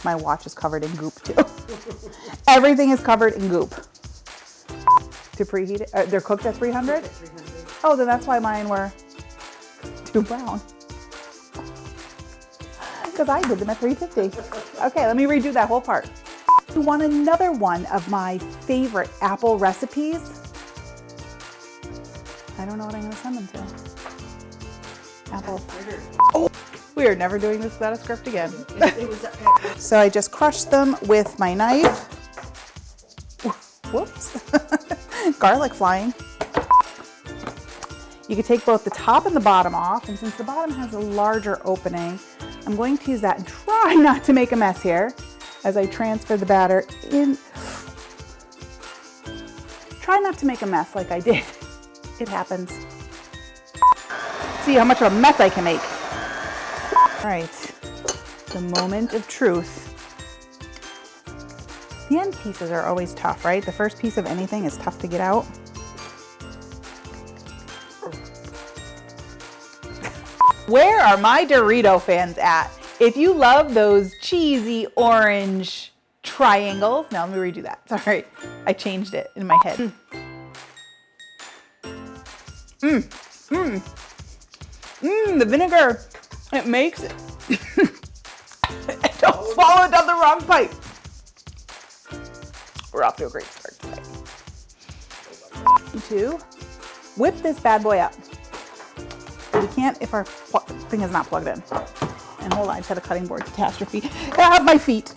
My watch is covered in goop too. Everything is covered in goop. To preheat it? They're cooked at 300? Oh, then that's why mine were too brown. Because I did them at 350. Okay, let me redo that whole part. You want another one of my favorite apple recipes? I don't know what I'm going to send them to. Apple. Oh, we are never doing this without a script again. So I just crushed them with my knife. Whoops. Garlic flying. You can take both the top and the bottom off, and since the bottom has a larger opening, I'm going to use that and try not to make a mess here as I transfer the batter in. Try not to make a mess like I did. It happens. See how much of a mess I can make. All right, the moment of truth. The end pieces are always tough, right? The first piece of anything is tough to get out. Where are my Dorito fans at? If you love those cheesy orange triangles, now let me redo that. Sorry, I changed it in my head. The vinegar, it makes it. Don't swallow it down the wrong pipe. We're off to a great start today. To whip this bad boy up. We can't if our thing is not plugged in. And hold on, I just had a cutting board catastrophe. Ah, my feet.